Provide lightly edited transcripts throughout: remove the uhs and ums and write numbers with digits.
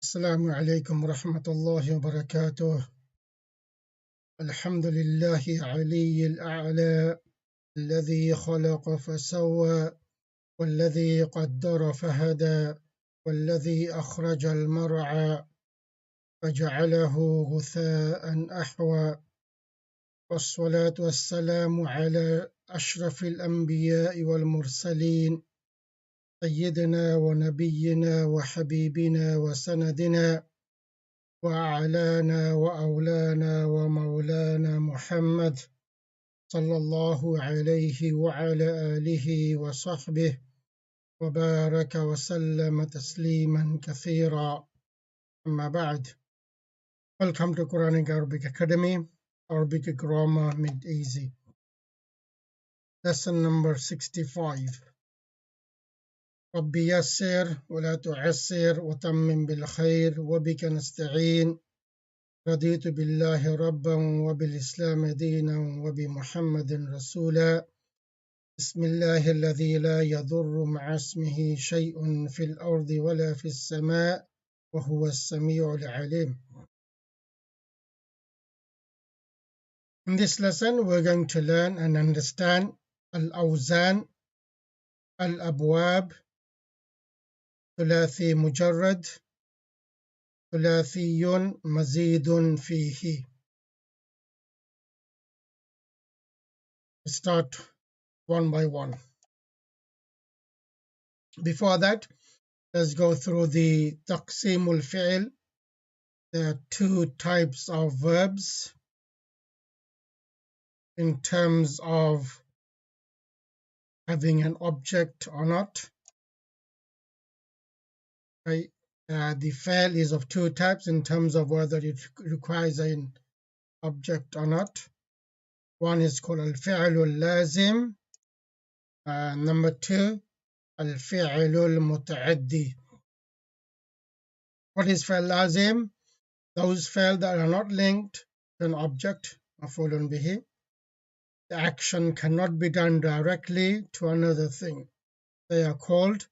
السلام عليكم ورحمة الله وبركاته. الحمد لله علي الأعلى الذي خلق فسوى والذي قدر فهدى والذي أخرج المرعى فجعله غثاء أحوى، والصلاة والسلام على أشرف الأنبياء والمرسلين سيدنا ونبينا وحبيبنا وسندنا وأعلانا وأولانا ومولانا محمد صلى الله عليه وعلى آله وصحبه وبارك وسلم تسليما كثيرا. أما بعد. Welcome to Quranic Arabic Academy, Arabic Grammar Made Easy. Lesson number 65. رب يسر ولا تعسر وتمم بالخير وبك نستعين. رضيت بالله ربا وبالإسلام دينا وبمحمد رسولا. بسم الله الذي لا يضر مع اسمه شيء في الأرض ولا في السماء وهو السميع العليم. In this lesson we're going to learn and understand Al-Awzan, Al-Abwab, ثلاثي مجرد, ثلاثي مزيد فيه. Start one by one. Before that, let's go through the تقسيم الفعل. There are two types of verbs in terms of having an object or not. Okay. The fi'l is of two types in terms of whether it requires an object or not. One is called al-fi'l al-lazim. Number two, al-fi'l al-muta'addi. What is fi'l lazim? Those fi'l that are not linked to an object, maf'ulun bihi. The action cannot be done directly to another thing. They are called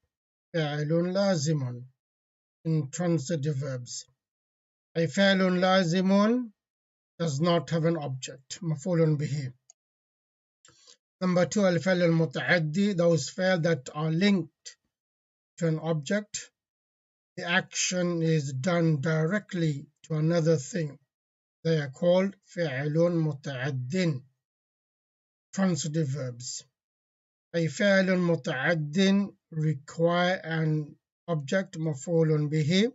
fi'lun lazimun, intransitive verbs. A fi'lun lazimun does not have an object, maf'ulun bihi. Number two, al-fi'l al-muta'addi, those fi'l that are linked to an object. The action is done directly to another thing. They are called fi'lun muta'addin, transitive verbs. A fi'lun muta'addin require an object, maf'ulun bihi.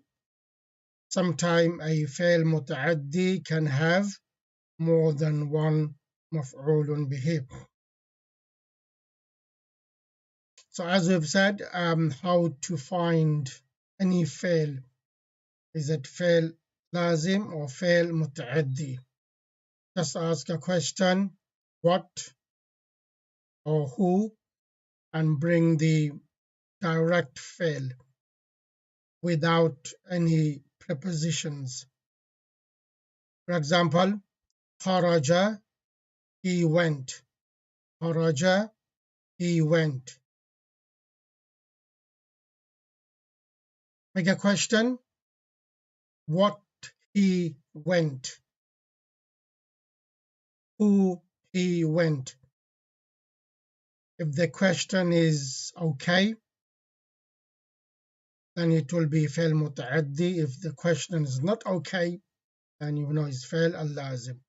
Sometimes a fi'l muta'addi can have more than one maf'ulun bihi. So as we've said, how to find any fi'l. Is it fi'l lazim or fi'l muta'addi? Just ask a question, what or who, and bring the direct fi'l without any prepositions. For example, kharaja, he went. Kharaja, he went. Make a question, what he went. Who he went. If the question is okay, then it will be fi'l muta'addi. If the question is not okay, then you know it's fi'l al-lazim.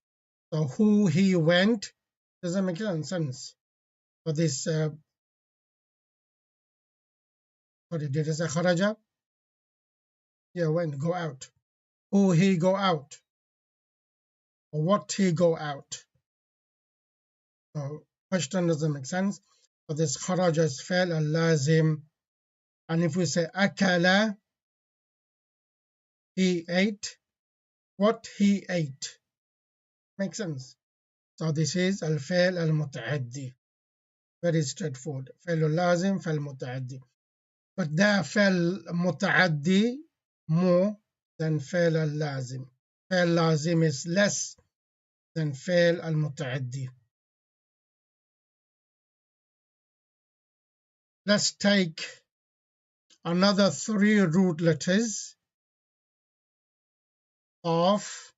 So who he went doesn't make any sense. For this, sorry, did I say kharaja? Yeah, went, go out. Who he go out? Or what he go out? So question doesn't make sense. For this kharaja is fi'l al-lazim. And if we say akala, he ate, what he ate, makes sense. So this is al-fi'l al-muta'addi. Very straightforward. Fi'l al-lazim, fi'l muta'addi. But there fi'l muta'addi more than fi'l al-lazim. Fi'l lazim is less than fi'l al-muta'addi. Let's take another three root letters qaf,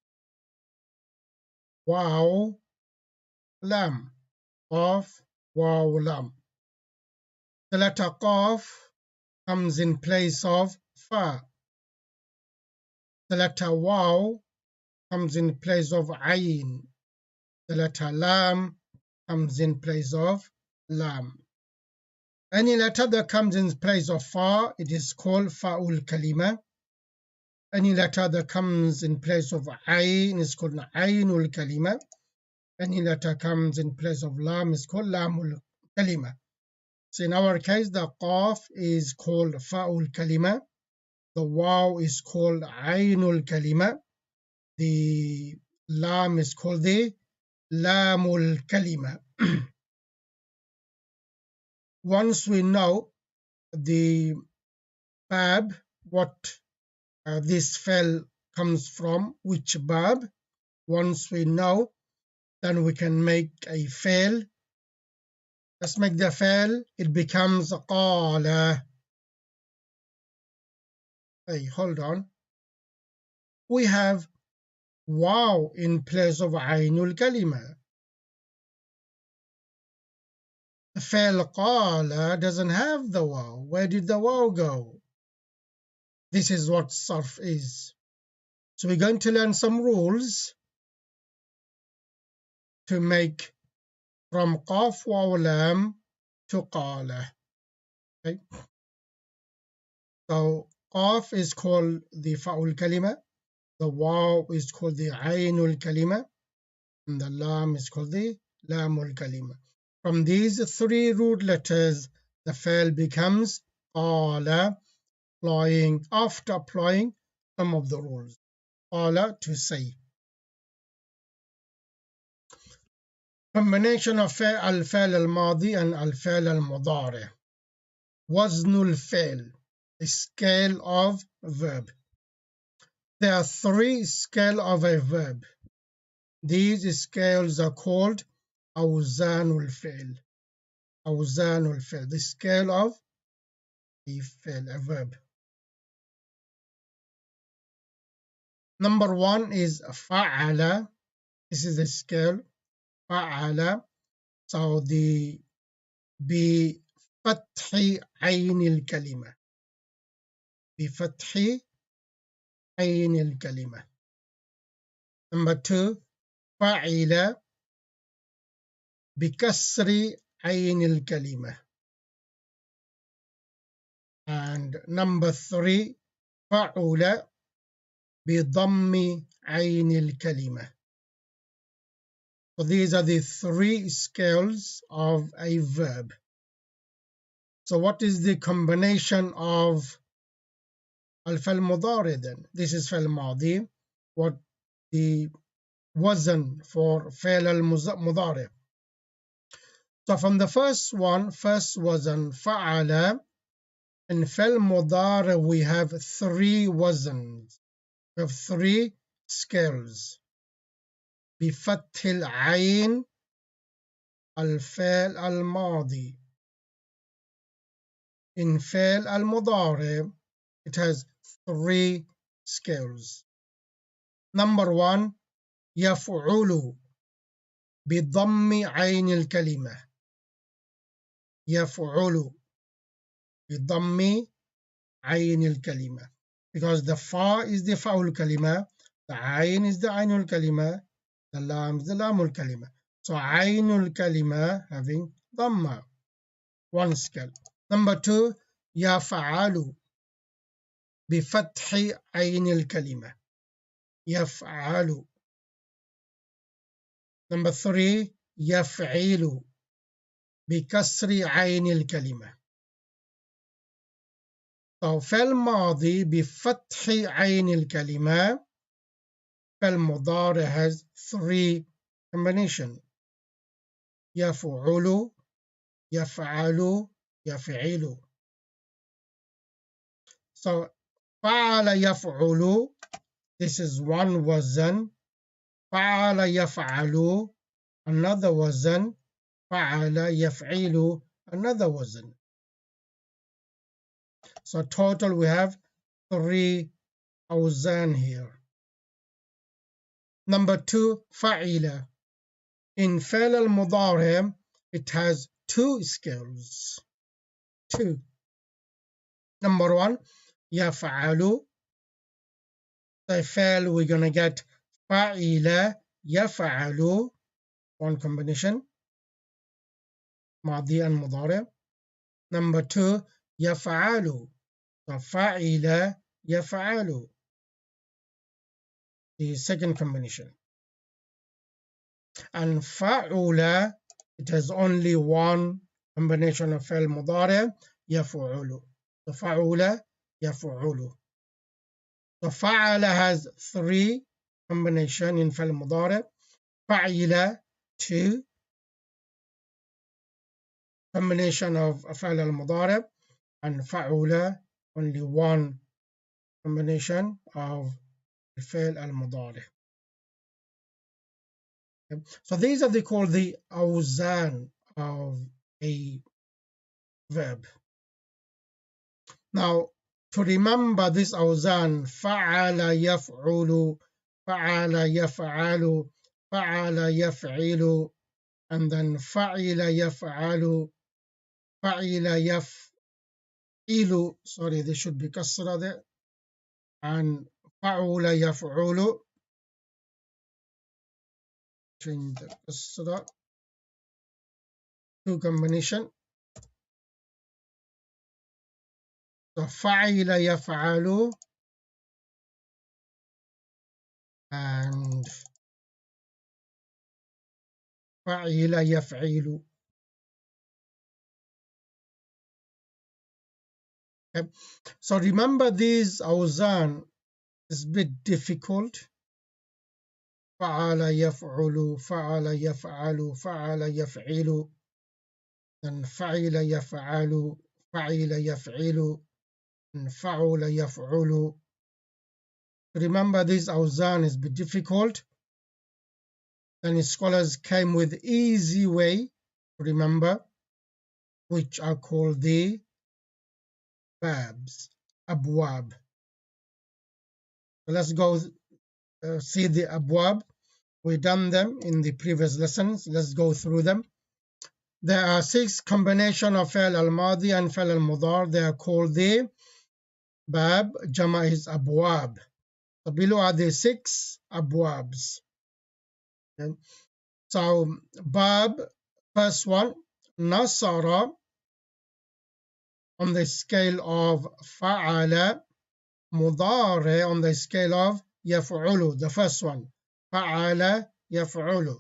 waw, lam. Qaf, waw, lam. The letter qaf comes in place of fa. The letter waw comes in place of ayn. The letter lam comes in place of lam. Any letter that comes in place of fa, it is called fa'ul kalima. Any letter that comes in place of ayn is called aynul kalima. Any letter comes in place of lam is called lamul kalima. So in our case, the qaf is called fa'ul kalima. The waw is called aynul kalima. The lam is called the lamul kalima. Once we know the bab, what this fa'il comes from, which bab, once we know, then we can make a fa'il. Let's make the fa'il. It becomes qala. Hey, hold on. We have waw in place of aynul kalima. The fa'il qala doesn't have the waw. Where did the waw go? This is what sarf is. So we're going to learn some rules to make from qaf waw lam to qala. Okay? So qaf is called the fa'ul kalima, the waw is called the aynul kalima, and the lam is called the lamul kalima. From these three root letters, the fa'il becomes qala, after applying some of the rules. Qala, to say. Combination of al-fa'il al-madi and al-fa'il al-mudari. Waznul fa'il, a scale of a verb. There are three scales of a verb. These scales are called awzanul fa'il. Awzanul fa'il, the scale of a fa'il, a verb. Number one is fa'ala. This is the scale fa'ala. So the بفتح عين الكلمة. بفتح عين الكلمة. Number two, فعل بكسر عين الكلمة. And number three, فعل بضم عين الكلمة. So these are the three scales of a verb. So what is the combination of al-fa'il mudari then? This is fa'il madi. What the wazn for fa'il al-mudari? So from the first wazn fa'ala. In fa'il mudari we have three wazns. We have three scales. بفتح العين الفعل الماضي. In فعل المضارع it has three scales. Number one, يفعل بضم عين الكلمة. يفعل بضم عين الكلمة. Because the fa is the fa'ul kalima, the ayn is the aynul kalima, the lam is the lamul kalima. So aynul kalima having dhamma, one scale. Number two, يفعل بفتح عين الكلمة. يفعل. Number three, يفعل بكسر عين الكلمة. So فعل ماضي بفتح عين الكلمة. فعل مضارع has three combination. يفعل, يفعل, يفعل. So فعل يفعل, this is one wazn. فعل يفعل, another wazn. فعل يفعل, another wazn. So total we have three awzan here. Number 2, فعل. In فعل المضارع, it has 2 scales. 2. Number 1, يفعل. The فعل, we're going to get فعل يفعل, one combination, ماضي and مضارع. Number 2, يفعل. So فعل يفعل, the second combination. And فعل, it has only one combination of فعل مضارع, يفعل. So فعل يفعل. So فعل has 3 combination in فعل مضارع. فعل 2 combination of فعل المضارع, and فعل only 1 combination of الفعل المضارع. So these are called the أوزان of a verb. Now, to remember this أوزان, فعل يفعل, فعل يفعل, فعل يفعل, and then فعل يفعل, فعل يفعل, sorry, there should be كسرة there, and فعل يفعل, change the كسرة, 2 combination. So فعل يفعل and فعل يفعل. Okay. So remember these أوزان is a bit difficult. فعل يفعل, فعل يفعل, فعل يفعل, then فعل يفعل, فعل يفعل, and فعل يفعل. Remember these أوزان is a bit difficult. Then scholars came with easy way to remember, which are called the babs, أبواب. So let's go see the أبواب. We've done them in the previous lessons. Let's go through them. There are 6 combinations of فعل الماضي and فعل المضارع. They are called the bab. Jama is أبواب. So below are the 6 أبوابs. Okay. So bab, first one, نصر, on the scale of فعل. مضارع on the scale of يفعل, the first one. فعل يفعل.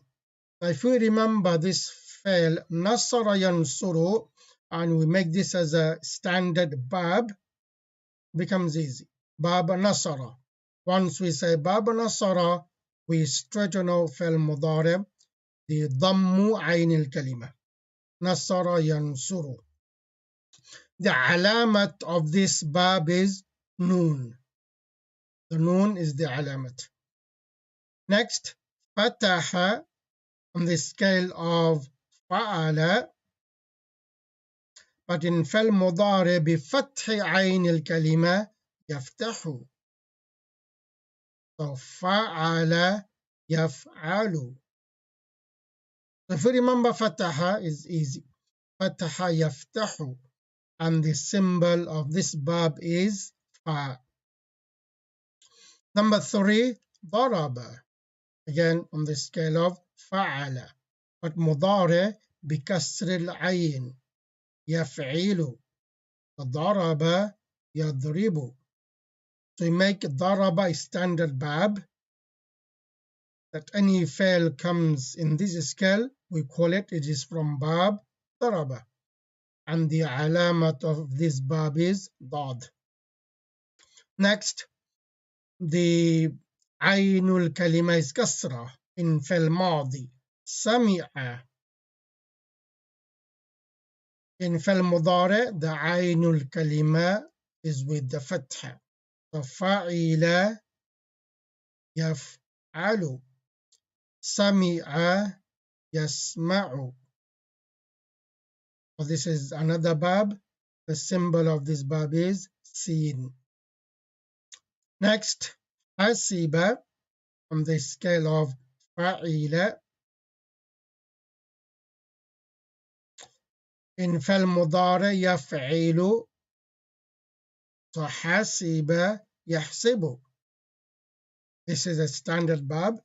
If we remember this fail, نصر ينصر, and we make this as a standard bab, becomes easy. باب نصر. Once we say باب نصر, we straighten out فعل مضارع, the ضم عين الكلمة. نصر ينصر. The علامة of this bab is noon. The noon is the علامة. Next, فتح, on the scale of فعل, but in فعل مضارع بفتح عين الكلمة يفتح. So فعل يفعل. If you remember فتح is easy. فتح يفتح, and the symbol of this bab is fa. Number 3, ضرب, again on the scale of فعل, but مضارع بكسر العين يفعل. ضرب يضرب. So we make ضرب a standard bab, that any fail comes in this scale, we call it is from bab ضرب, and the alamat of this bab is ضاد. Next, the عين الكلمة is كسرة in فعل ماضي. سمع. In فعل مضارع, the عين الكلمة is with the فتحة. ففعل يفعل. سمع يسمع. So this is another bab. The symbol of this bab is sin. Next, حسب, on the scale of فعل. إن فعل مضارع يفعل حسب يحسب. This is a standard verb,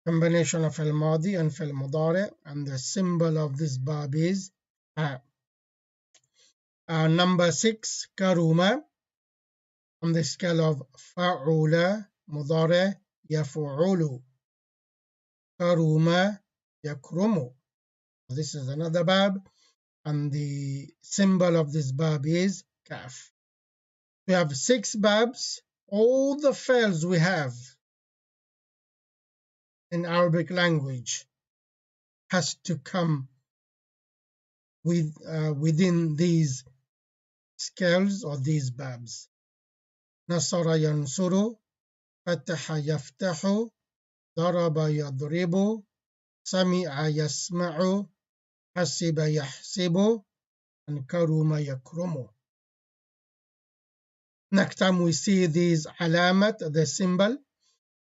combination of فعل ماضي and فعل مضارع, and the symbol of this verb is number 6, كرم, on the scale of فعل مضارع يفعل كرم يكرم. This is another verb, and the symbol of this verb is kaf. We have 6 verbs. All the fi'ls we have in Arabic language has to come within these scales or these verbs. نصر ينصر, فتح يفتح, ضرب يضرب, سمع يسمع, حسب يحسب, and كرم يكرم. Next time we see these alamat, the symbol,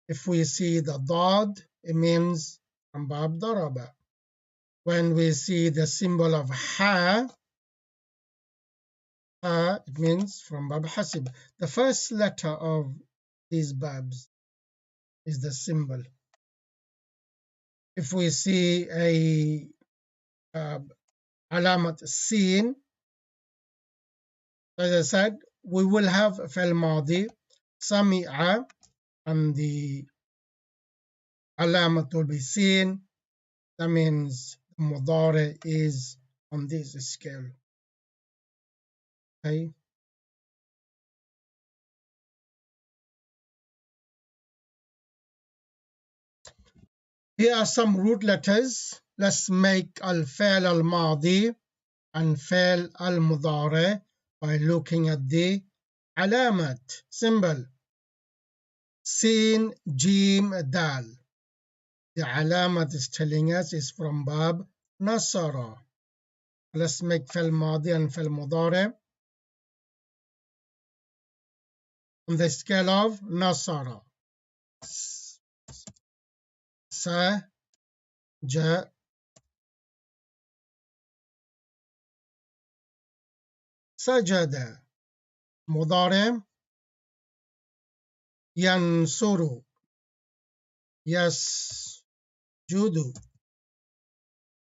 if we see the dad, it means from bab daraba. When we see the symbol of ha, it means from bab hasib. The first letter of these babs is the symbol. If we see a alamat sin, as I said, we will have fa'al madi, sami'a, and the alamat will be sin. That means the mudari is on this scale. Okay. Here are some root letters. Let's make al-fa'l al-madi and fa'l al-mudari by looking at the alamat symbol. Sin, jim, dal. The alamat is telling us is from bab nasara. Let's make fa'l madi and fa'l mudari on the scale of nasara. Sa, ja, sajada. Mudari yansuru, yasjudu.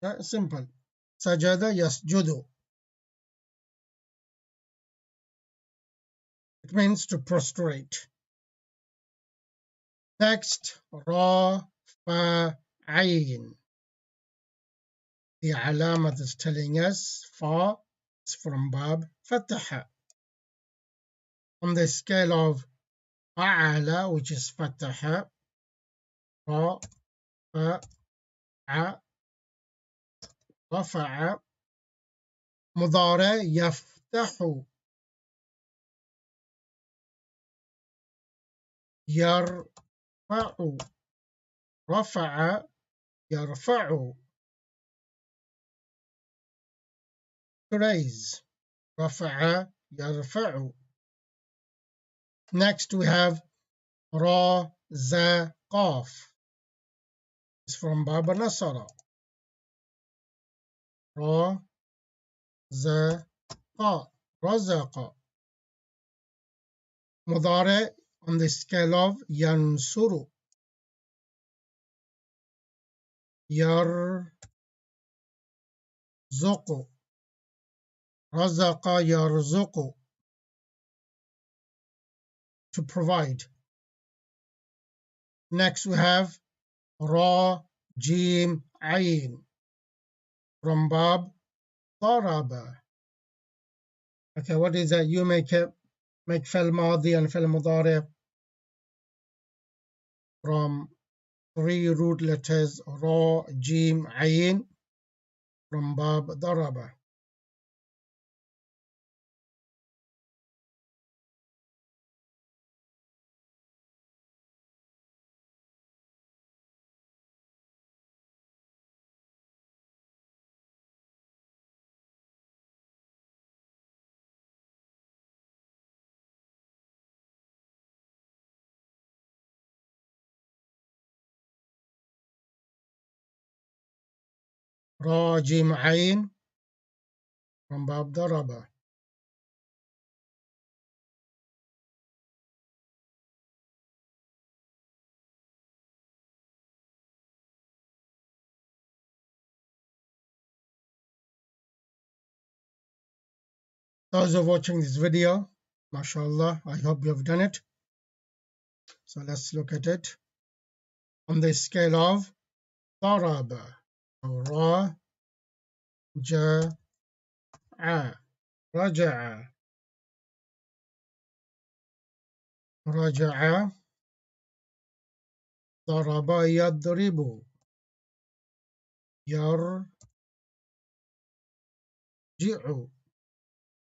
That's simple. Sajada yasjudu. It means to prostrate. Next, ra, fa, ayn. The alamat is telling us fa is from bab fataha. On the scale of fa'ala, which is fataha, ra, fa, a, rafa'a. Mudari yaftahu, yarfa'u, rafa'a, yarfa'u. To raise, rafa'a, yarfa'u. Next we have ra, za, qaf. It's from bab nasara. Ra, za, qa, razaqa. Mudari on the scale of yansuru, yarzuqu, razaqa yarzuqu, to provide. Next we have ra, jim, ayn from bab daraba. Okay, what is that? You make fa'al madi and fa'al mudari from 3 root letters ra, jim, ayn from bab daraba. را جيم عين from باب ضرب. Those who are watching this video, mashallah, I hope you have done it. So let's look at it on the scale of ضرب. را جاء رجع رجع ضرب يضرب يرجع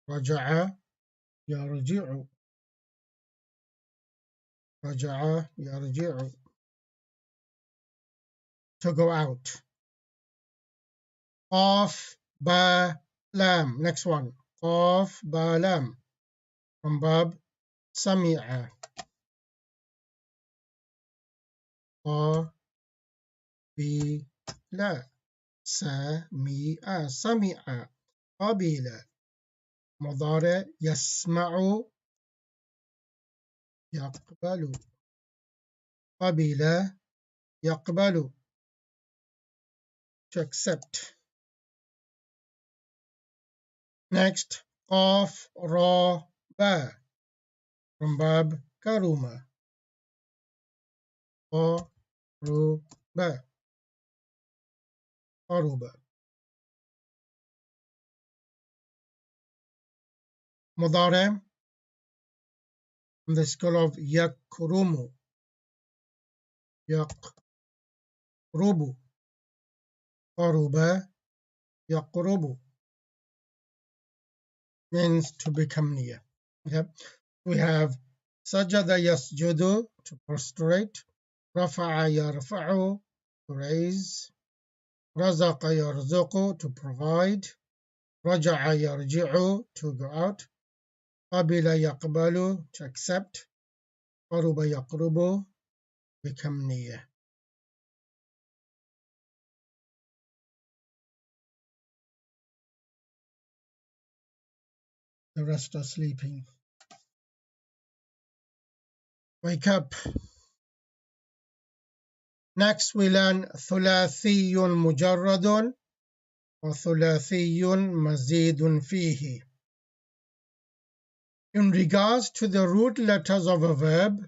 رجع يرجع رجع يرجع. To go out. قاف با لام. Next one. قاف با لام from باب سمع. قا بي لا سمع سمع قبيل. مضارع يسمع يقبل قبيل يقبل to accept. Next قاف را با from باب كرم. قرب قرب. مضارع from the school of يكرم يقرب قرب يقرب means to become near. Okay. We have sajada yasjudu to prostrate, rafa'a yarfa'u to raise, razaqa yarzuqu to provide, raja'a yarji'u to go out, qabila yaqbalu to accept, qaruba yaqrubu become near. The rest are sleeping. Wake up. Next we learn ثلاثي مجرد وثلاثي مزيد فيه. In regards to the root letters of a verb,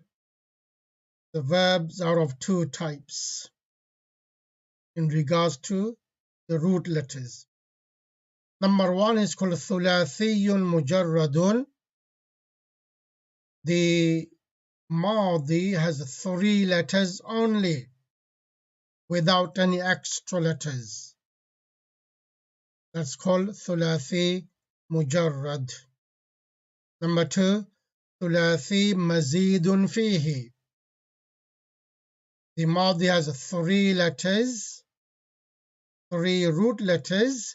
the verbs are of two types. In regards to the root letters. Number one is called ثلاثي مجرد. The Madi has three letters only, without any extra letters. That's called ثلاثي مجرد. Number two, ثلاثي مزيد فيه. The Madi has three letters, three root letters,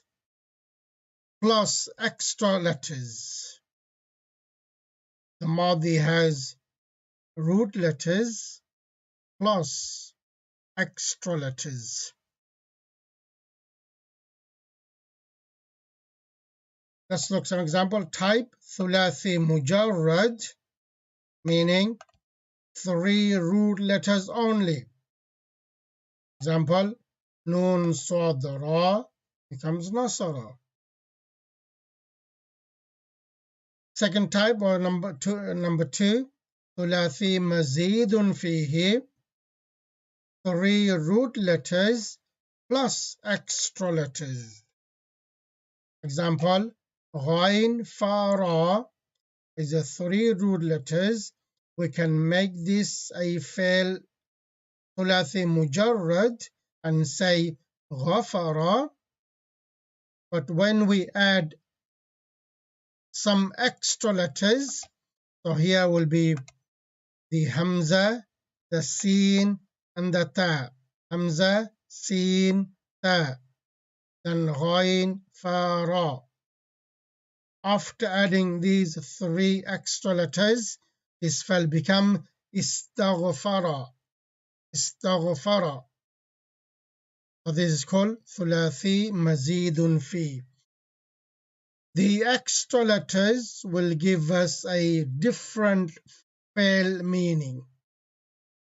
plus extra letters. The Madi has root letters plus extra letters. Let's look at some example. Type ثلاثي مجرد, meaning three root letters only. Example, Nun Sad Ra becomes Nasara. Second type, or number two, ثلاثي مزيد فيه, three root letters plus extra letters. Example, Ghain Fa Ra is a three root letters. We can make this a fail ثلاثي مجرد and say غفر, but when we add some extra letters, so here will be the Hamza, the Sin, and the Ta. Hamza, Sin, Ta. Then Ghain, Fa, Ra. After adding these three extra letters, this spell become Istaghfara. Istaghfara. So this is called ثلاثي مزيد فيه. The extra letters will give us a different فعل meaning.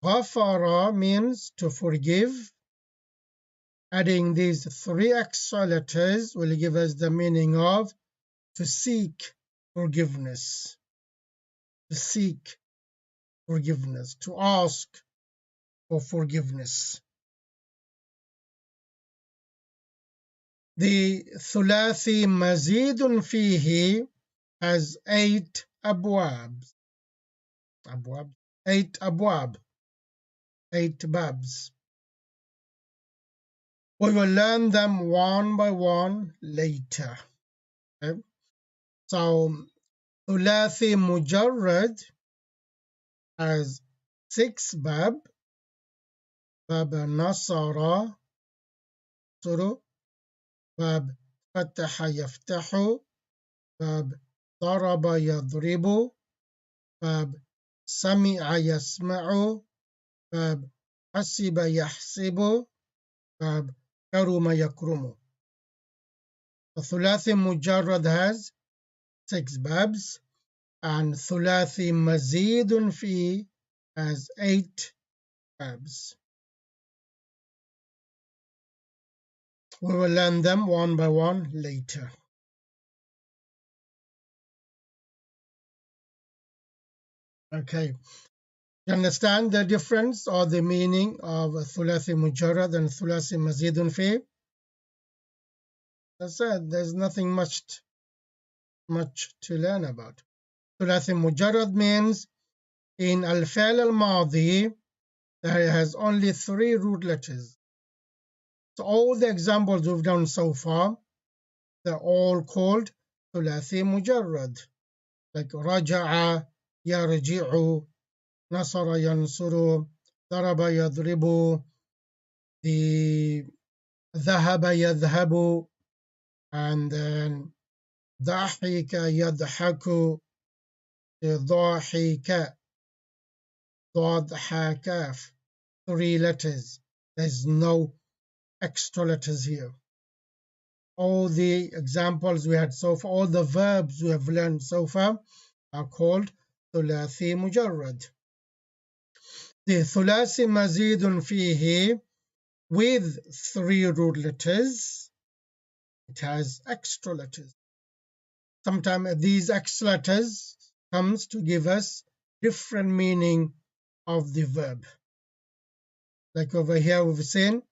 غفر means to forgive. Adding these three extra letters will give us the meaning of to seek forgiveness. To seek forgiveness, to ask for forgiveness. The ثلاثي مزيد فيه has 8 أبواب. 8 أبواب, 8 babs. We will learn them one by one later. Okay? So ثلاثي مجرد has 6 bab. باب نصر ينصر, باب فتح يفتح, باب ضرب يضرب, باب سمع يسمع, باب حسب يحسب, باب كرم يكرم. الثلاثي مجرد has 6 babs and ثلاثي مزيد فيه has 8 babs. We will learn them one by one later. Okay. You understand the difference or the meaning of ثلاثي مجرد and ثلاثي مزيد فيه? As I said, there's nothing much to learn about. ثلاثي مجرد means in الفعل الماضي there has only 3 root letters. So all the examples we've done so far, they're all called ثلاثي مجرد. Like رجع يرجع, نصر ينصر, ضرب يضرب, the ذهب يذهب, and then ضحك يضحك, ضاحك, ضاد حا كاف, 3 letters. There's no extra letters here. All the examples we had so far, all the verbs we have learned so far are called ثلاثي مجرد. The ثلاثي مزيد فيه with 3 root letters, it has extra letters. Sometimes these extra letters comes to give us different meaning of the verb. Like over here we've seen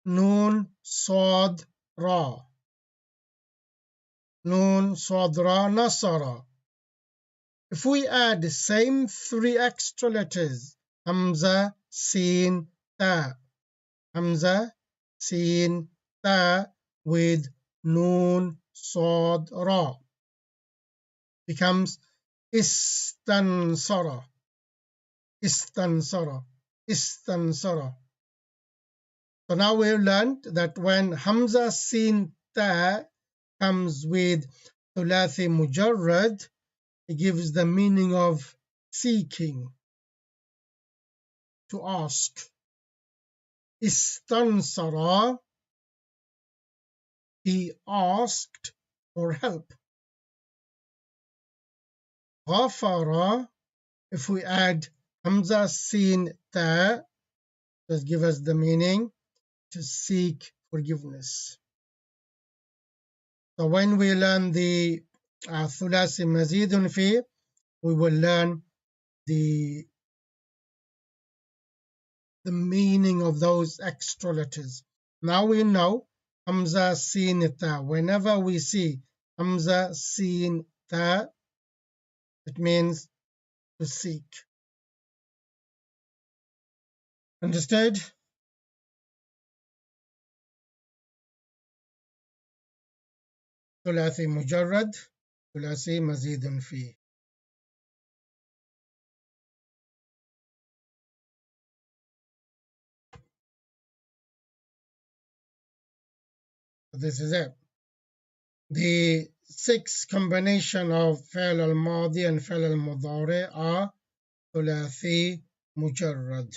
Noon, Sod, Ra. Noon, Sod, Ra, Nasara. If we add the same 3 extra letters, Hamza, Sin, Ta. Hamza, Sin, Ta with Noon, Sod, Ra. Becomes Istansara. Istansara. Istansara. So now we've learned that when Hamza Sin Ta comes with Thulathi Mujarrad, it gives the meaning of seeking, to ask. Istansara, he asked for help. Ghafara, if we add Hamza Sin Ta, just give us the meaning to seek forgiveness. So when we learn the Thulasi Mazidun Fi, we will learn the meaning of those extra letters. Now we know Hamza Sin Ta. Whenever we see Hamza Sin Ta, it means to seek. Understood? ثلاثي مجرد, ثلاثي مزيد فيه. This is it. The 6 combination of فعل الماضي and فعل المضارع are ثلاثي مجرد.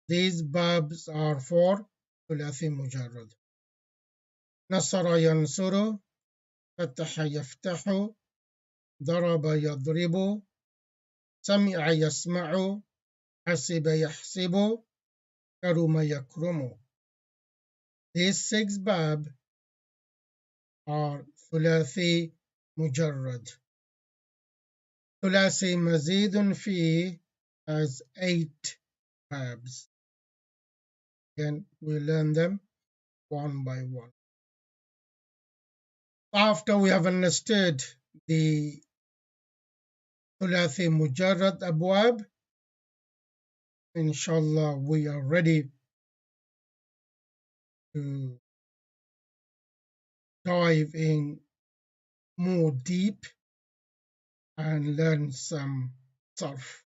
These verbs are for ثلاثي مجرد. نصر ينصر، فتح يفتح، ضرب يضرب، سمع يسمع، حسب يحسب، كرم يكرم. These six verbs are ثلاثي مجرد. ثلاثي مزيد فيه has 8 verbs. Again, we learn them one by one. After we have understood the ثلاثي مجرد أبواب, inshallah we are ready to dive in more deep and learn some sarf.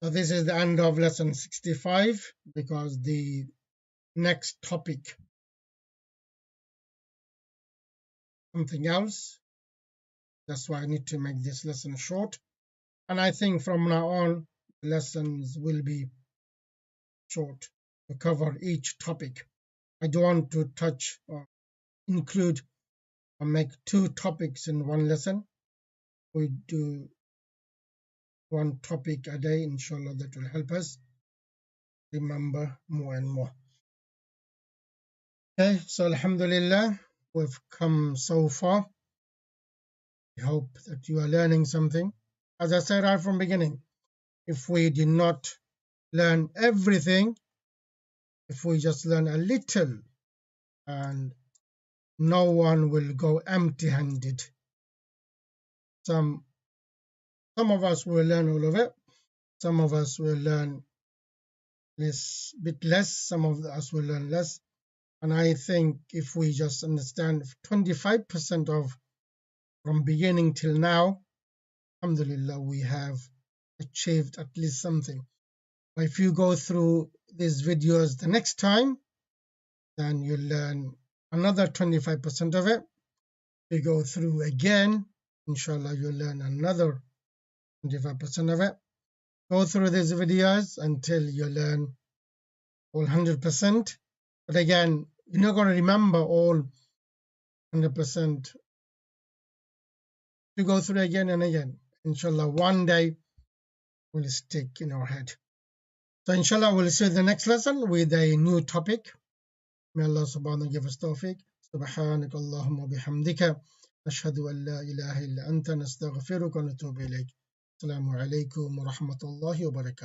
So this is the end of lesson 65 because the next topic, something else. That's why I need to make this lesson short. And I think from now on, lessons will be short to cover each topic. I don't want to touch or include or make 2 topics in one lesson. We do 1 topic a day, inshallah, that will help us remember more and more. Okay, so alhamdulillah, we've come so far. I hope that you are learning something. As I said right from the beginning, if we did not learn everything, if we just learn a little, and no one will go empty-handed. Some of us will learn all of it. Some of us will learn bit less. Some of us will learn less. And I think if we just understand 25% of from beginning till now, alhamdulillah, we have achieved at least something. But if you go through these videos the next time, then you learn another 25% of it. You go through again, inshallah, you'll learn another 25% of it. Go through these videos until you learn all 100%. But again, you're not going to remember all 100%. You go through again and again. Inshallah, one day will stick in our head. So inshallah, we'll see the next lesson with a new topic. May Allah subhanahu wa ta'ala give us tawfiq. سبحانك اللهم وبحمدك أشهد أن لا إله إلا أنت نستغفرك ونتوب إليك. السلام عليكم ورحمة الله وبركاته.